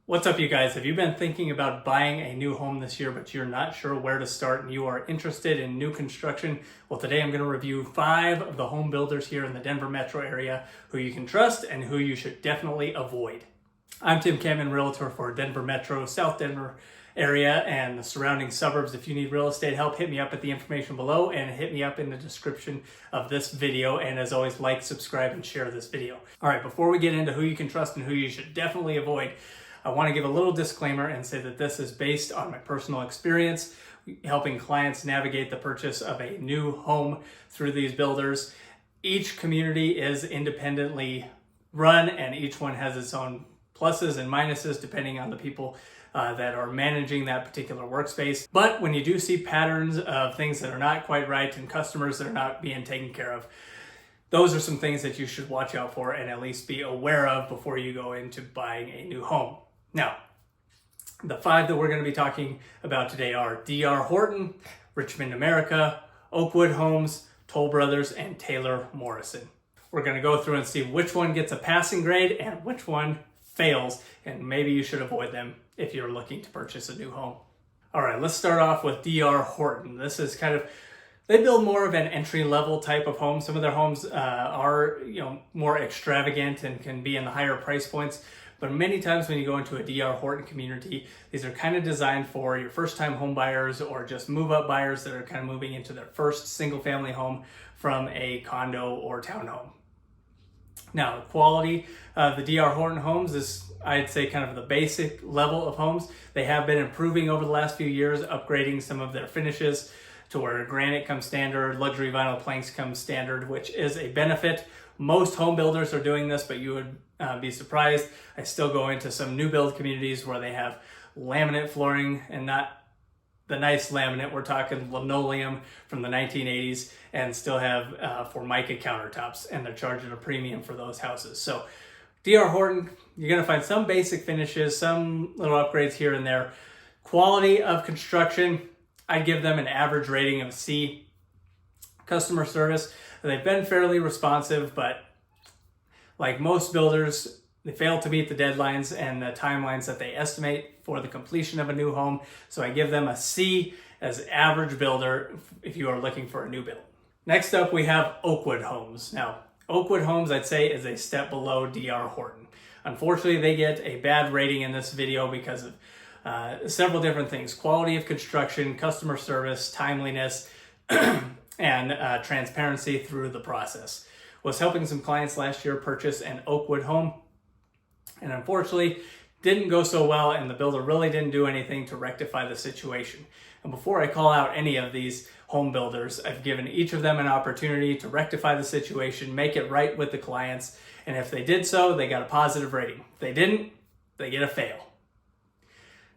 What's up, you guys? Have you been thinking about buying a new home this year, but you're not sure where to start and you are interested in new construction? Well, today I'm going to review 5 of the home builders here in the Denver metro area who you can trust and who you should definitely avoid. I'm Tim Cameron, realtor for Denver Metro, South Denver area, and the surrounding suburbs. If you need real estate help, hit me up at the information below and hit me up in the description of this video. And as always, like, subscribe, and share this video. All right, before we get into who you can trust and who you should definitely avoid, I want to give a little disclaimer and say that this is based on my personal experience helping clients navigate the purchase of a new home through these builders. Each community is independently run and each one has its own pluses and minuses depending on the people that are managing that particular workspace. But when you do see patterns of things that are not quite right and customers that are not being taken care of, those are some things that you should watch out for and at least be aware of before you go into buying a new home. Now, the 5 that we're going to be talking about today are D.R. Horton, Richmond America, Oakwood Homes, Toll Brothers, and Taylor Morrison. We're going to go through and see which one gets a passing grade and which one fails, and maybe you should avoid them if you're looking to purchase a new home. All right, let's start off with D.R. Horton. This is they build more of an entry-level type of home. Some of their homes are more extravagant and can be in the higher price points. But many times when you go into a D.R. Horton community, these are kind of designed for your first-time home buyers or just move-up buyers that are kind of moving into their first single-family home from a condo or townhome. Now, the quality of the D.R. Horton homes is, I'd say, kind of the basic level of homes. They have been improving over the last few years, upgrading some of their finishes to where granite comes standard, luxury vinyl planks come standard, which is a benefit. Most home builders are doing this, but you would be surprised. I still go into some new build communities where they have laminate flooring and not the nice laminate. We're talking linoleum from the 1980s and still have Formica countertops, and they're charging a premium for those houses. So D.R. Horton, you're going to find some basic finishes, some little upgrades here and there. Quality of construction, I'd give them an average rating of C. Customer service, they've been fairly responsive, but like most builders, they fail to meet the deadlines and the timelines that they estimate for the completion of a new home. So I give them a C as average builder if you are looking for a new build. Next up, we have Oakwood Homes. Now, Oakwood Homes, I'd say, is a step below D.R. Horton. Unfortunately, they get a bad rating in this video because of several different things: quality of construction, customer service, timeliness, and transparency through the process. Was helping some clients last year purchase an Oakwood home, and unfortunately didn't go so well, and the builder really didn't do anything to rectify the situation. And before I call out any of these home builders, I've given each of them an opportunity to rectify the situation, make it right with the clients, and if they did so, they got a positive rating. If they didn't, they get a fail.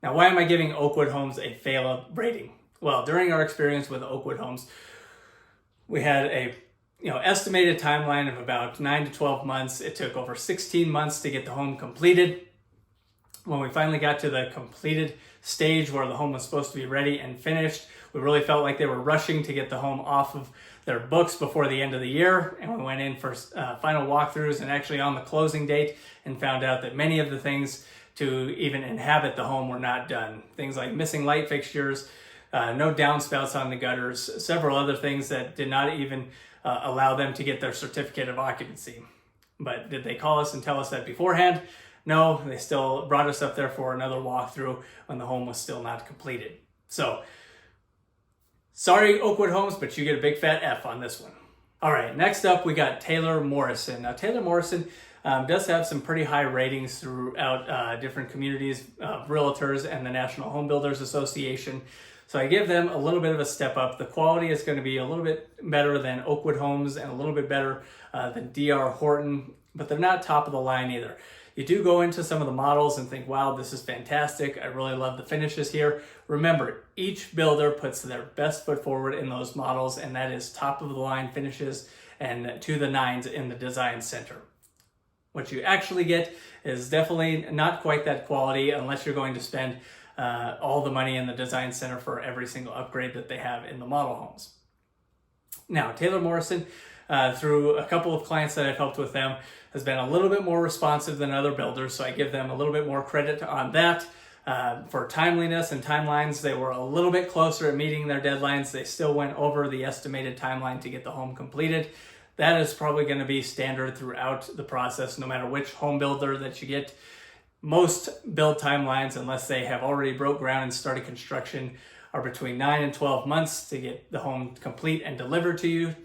Now, why am I giving Oakwood Homes a fail rating? Well, during our experience with Oakwood Homes, we had a estimated timeline of about 9 to 12 months. It took over 16 months to get the home completed. When we finally got to the completed stage where the home was supposed to be ready and finished, we really felt like they were rushing to get the home off of their books before the end of the year. And we went in for final walkthroughs and actually on the closing date and found out that many of the things to even inhabit the home were not done. Things like missing light fixtures, no downspouts on the gutters, several other things that did not even allow them to get their certificate of occupancy. But did they call us and tell us that beforehand? No, they still brought us up there for another walkthrough when the home was still not completed. So, sorry Oakwood Homes, but you get a big fat F on this one. All right, next up we got Taylor Morrison. Now, Taylor Morrison does have some pretty high ratings throughout different communities of realtors and the National Home Builders Association. So I give them a little bit of a step up. The quality is going to be a little bit better than Oakwood Homes and a little bit better than D.R. Horton, but they're not top of the line either. You do go into some of the models and think, wow, this is fantastic. I really love the finishes here. Remember, each builder puts their best foot forward in those models, and that is top of the line finishes and to the nines in the design center. What you actually get is definitely not quite that quality unless you're going to spend all the money in the design center for every single upgrade that they have in the model homes. Now, Taylor Morrison, through a couple of clients that I've helped with them, has been a little bit more responsive than other builders, so I give them a little bit more credit on that. For timeliness and timelines, they were a little bit closer at meeting their deadlines. They still went over the estimated timeline to get the home completed. That is probably going to be standard throughout the process, no matter which home builder that you get. Most build timelines, unless they have already broke ground and started construction, are between 9 and 12 months to get the home complete and delivered to you,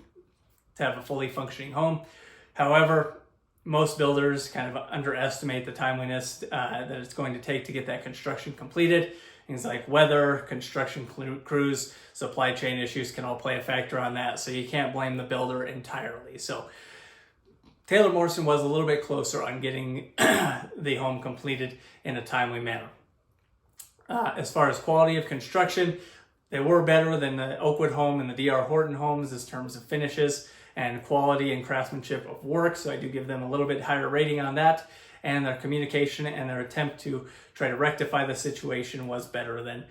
to have a fully functioning home. However, most builders kind of underestimate the timeliness that it's going to take to get that construction completed. Things like weather, construction crews, supply chain issues can all play a factor on that, so you can't blame the builder entirely. So Taylor Morrison was a little bit closer on getting the home completed in a timely manner. As far as quality of construction, they were better than the Oakwood home and the D.R. Horton homes in terms of finishes and quality and craftsmanship of work, so I do give them a little bit higher rating on that. And their communication and their attempt to try to rectify the situation was better than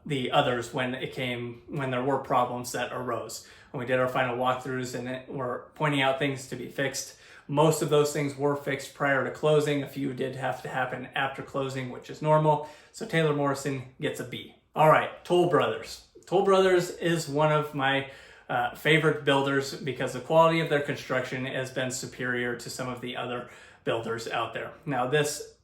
the others when there were problems that arose. When we did our final walkthroughs and we're pointing out things to be fixed, most of those things were fixed prior to closing. A few did have to happen after closing, which is normal. So Taylor Morrison gets a B. All right, Toll Brothers. Toll Brothers is one of my favorite builders because the quality of their construction has been superior to some of the other builders out there. Now, this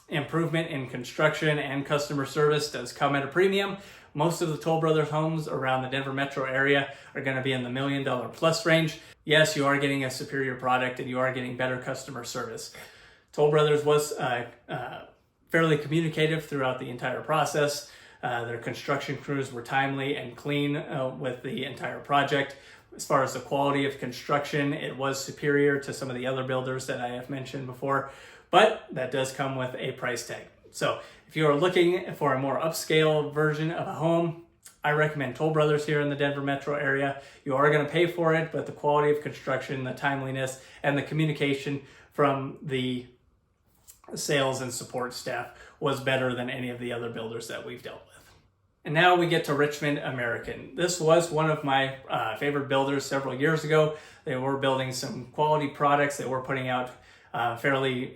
improvement in construction and customer service does come at a premium. Most of the Toll Brothers homes around the Denver metro area are going to be in the $1 million plus range. Yes, you are getting a superior product and you are getting better customer service. Toll Brothers was fairly communicative throughout the entire process. Their construction crews were timely and clean with the entire project. As far as the quality of construction, it was superior to some of the other builders that I have mentioned before, but that does come with a price tag. So if you are looking for a more upscale version of a home, I recommend Toll Brothers here in the Denver metro area. You are going to pay for it, but the quality of construction, the timeliness, and the communication from the sales and support staff was better than any of the other builders that we've dealt with. And now we get to Richmond American. This was one of my favorite builders several years ago. They were building some quality products. They were putting out fairly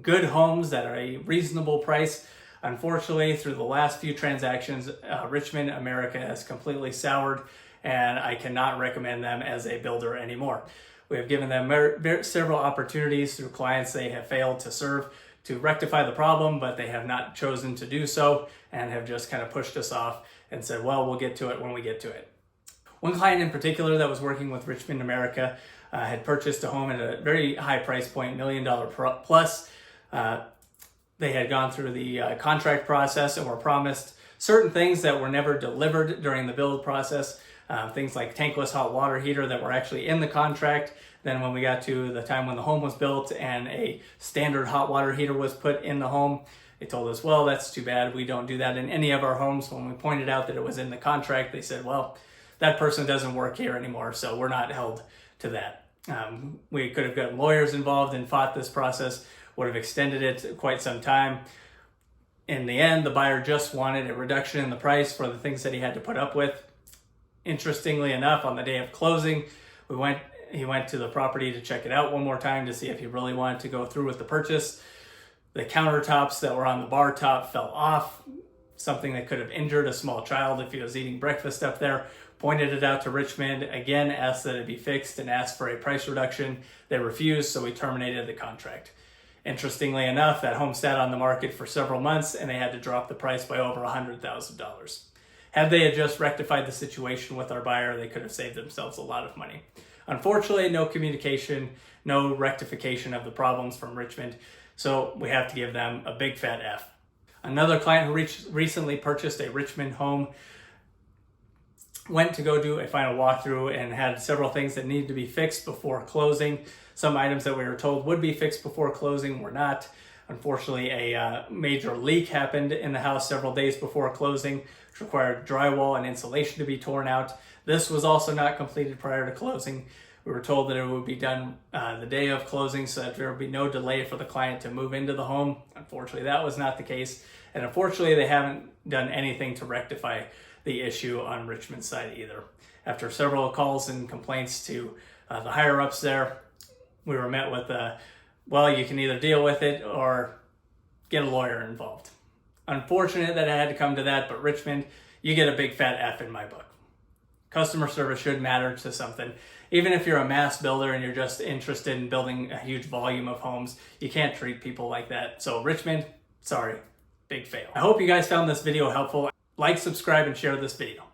good homes at a reasonable price. Unfortunately, through the last few transactions, Richmond America has completely soured, and I cannot recommend them as a builder anymore. We have given them several opportunities through clients they have failed to serve to rectify the problem, but they have not chosen to do so and have just kind of pushed us off and said, well, we'll get to it when we get to it. One client in particular that was working with Richmond America had purchased a home at a very high price point, $1 million plus. They had gone through the contract process and were promised certain things that were never delivered during the build process. Things like tankless hot water heater that were actually in the contract. Then when we got to the time when the home was built and a standard hot water heater was put in the home, they told us, well, that's too bad. We don't do that in any of our homes. When we pointed out that it was in the contract, they said, well, that person doesn't work here anymore, so we're not held to that. We could have gotten lawyers involved and fought this process, would have extended it quite some time. In the end, the buyer just wanted a reduction in the price for the things that he had to put up with. Interestingly enough, on the day of closing, he went to the property to check it out one more time to see if he really wanted to go through with the purchase. The countertops that were on the bar top fell off, something that could have injured a small child if he was eating breakfast up there. Pointed it out to Richmond, again asked that it be fixed and asked for a price reduction. They refused, so we terminated the contract. Interestingly enough, that home sat on the market for several months and they had to drop the price by over $100,000. Had they just rectified the situation with our buyer, they could have saved themselves a lot of money. Unfortunately, no communication, no rectification of the problems from Richmond, so we have to give them a big fat F. Another client who recently purchased a Richmond home went to go do a final walkthrough and had several things that needed to be fixed before closing. Some items that we were told would be fixed before closing were not. Unfortunately, a major leak happened in the house several days before closing, which required drywall and insulation to be torn out. This was also not completed prior to closing. We were told that it would be done the day of closing so that there would be no delay for the client to move into the home. Unfortunately, that was not the case. And unfortunately, they haven't done anything to rectify the issue on Richmond's side either. after several calls and complaints to the higher ups there, we were met with, well, you can either deal with it or get a lawyer involved. Unfortunate that I had to come to that, but Richmond, you get a big fat F in my book. Customer service should matter to something. Even if you're a mass builder and you're just interested in building a huge volume of homes, you can't treat people like that. So Richmond, sorry, big fail. I hope you guys found this video helpful. Like, subscribe, and share this video.